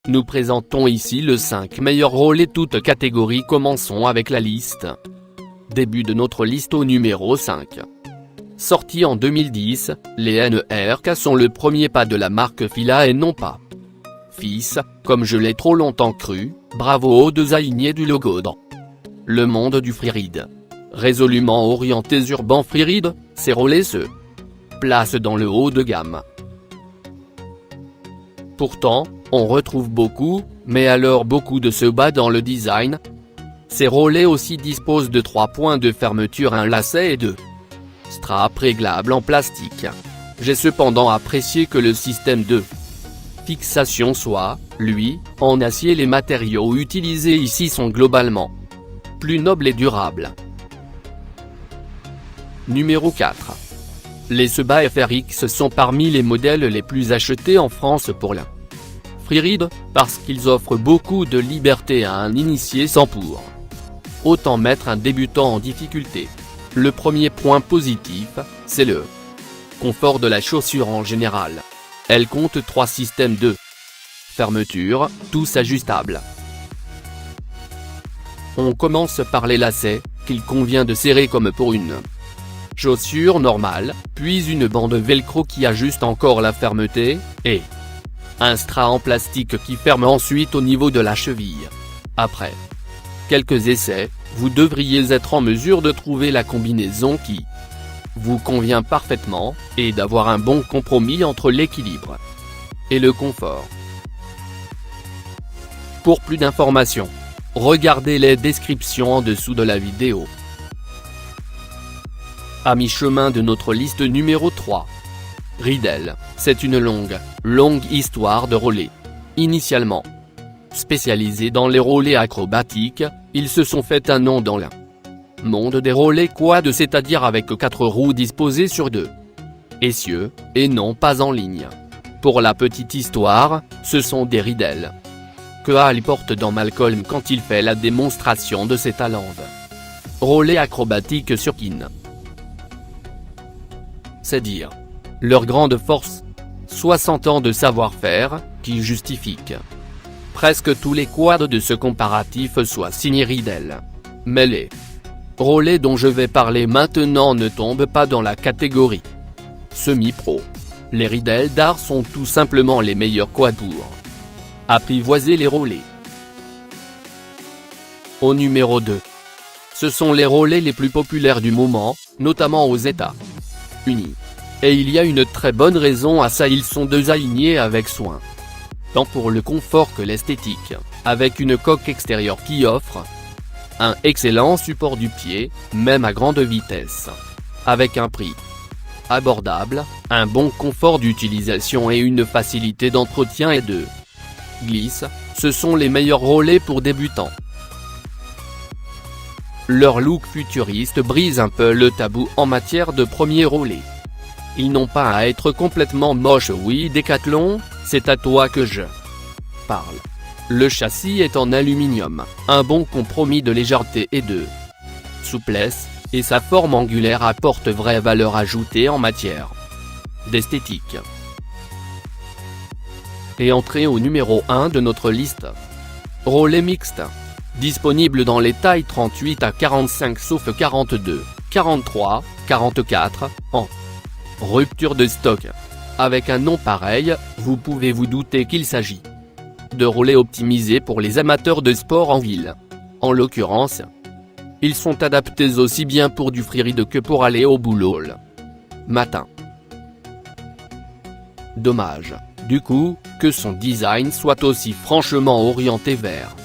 Nous présentons ici les 5 meilleurs relais toutes catégories. Commençons avec la liste. Début de notre liste au numéro 5. Sortis en 2010, les NERK sont le premier pas de la marque Fila et non pas Fils, comme je l'ai trop longtemps cru. Bravo aux designers du logo dans le monde du freeride. Résolument orientés urbain freeride, ces relais se placent dans le haut de gamme. Pourtant, on retrouve beaucoup, mais alors beaucoup de ce bas dans le design. Ces relais aussi disposent de 3 points de fermeture, un lacet et 2 straps réglables en plastique. J'ai cependant apprécié que le système de fixation soit, lui, en acier. Les matériaux utilisés ici sont globalement plus nobles et durables. Numéro 4. Les Seba FRX sont parmi les modèles les plus achetés en France pour la freeride, parce qu'ils offrent beaucoup de liberté à un initié sans pour autant mettre un débutant en difficulté. Le premier point positif, c'est le confort de la chaussure en général. Elle compte 3 systèmes de fermeture, tous ajustables. On commence par les lacets, qu'il convient de serrer comme pour une chaussure normale, puis une bande velcro qui ajuste encore la fermeté, et un strap en plastique qui ferme ensuite au niveau de la cheville. Après quelques essais, vous devriez être en mesure de trouver la combinaison qui vous convient parfaitement, et d'avoir un bon compromis entre l'équilibre et le confort. Pour plus d'informations, regardez les descriptions en dessous de la vidéo. À mi-chemin de notre liste numéro 3. Riddle, c'est une longue histoire de relais. Initialement spécialisés dans les relais acrobatiques, ils se sont fait un nom dans le monde des relais quad, c'est-à-dire avec 4 roues disposées sur 2 essieux, et non pas en ligne. Pour la petite histoire, ce sont des Riddle que Hal porte dans Malcolm quand il fait la démonstration de ses talents de relais acrobatique sur Kin. C'est dire leur grande force, 60 ans de savoir-faire, qui justifient que presque tous les quads de ce comparatif soient signés Riddle. Mais les relais dont je vais parler maintenant ne tombent pas dans la catégorie semi-pro. Les Riddle d'art sont tout simplement les meilleurs quads pour apprivoiser les relais. Au numéro 2. Ce sont les relais les plus populaires du moment, notamment aux États-Unis. Et il y a une très bonne raison à ça, ils sont designés avec soin, tant pour le confort que l'esthétique, avec une coque extérieure qui offre un excellent support du pied, même à grande vitesse. Avec un prix abordable, un bon confort d'utilisation et une facilité d'entretien et de glisse, ce sont les meilleurs relais pour débutants. Leur look futuriste brise un peu le tabou en matière de premier relais. Ils n'ont pas à être complètement moches. Oui, Decathlon, c'est à toi que je parle. Le châssis est en aluminium, un bon compromis de légèreté et de souplesse, et sa forme angulaire apporte vraie valeur ajoutée en matière d'esthétique. Et entrée au numéro 1 de notre liste. Relais mixte. Disponible dans les tailles 38 à 45 sauf 42, 43, 44, en rupture de stock. Avec un nom pareil, vous pouvez vous douter qu'il s'agit de relais optimisés pour les amateurs de sport en ville. En l'occurrence, ils sont adaptés aussi bien pour du freeride que pour aller au boulot le matin. Dommage, du coup, que son design soit aussi franchement orienté vers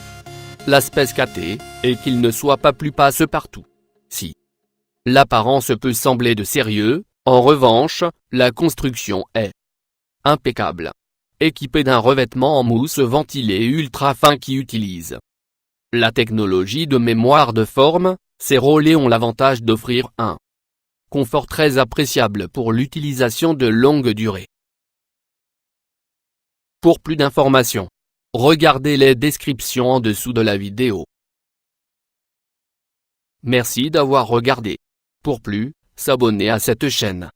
l'aspect skaté, et qu'il ne soit pas plus passe-partout. Si l'apparence peut sembler de sérieux, en revanche, la construction est impeccable. Équipé d'un revêtement en mousse ventilé ultra fin qui utilise la technologie de mémoire de forme, ces relais ont l'avantage d'offrir un confort très appréciable pour l'utilisation de longue durée. Pour plus d'informations, regardez les descriptions en dessous de la vidéo. Merci d'avoir regardé. Pour plus, s'abonner à cette chaîne.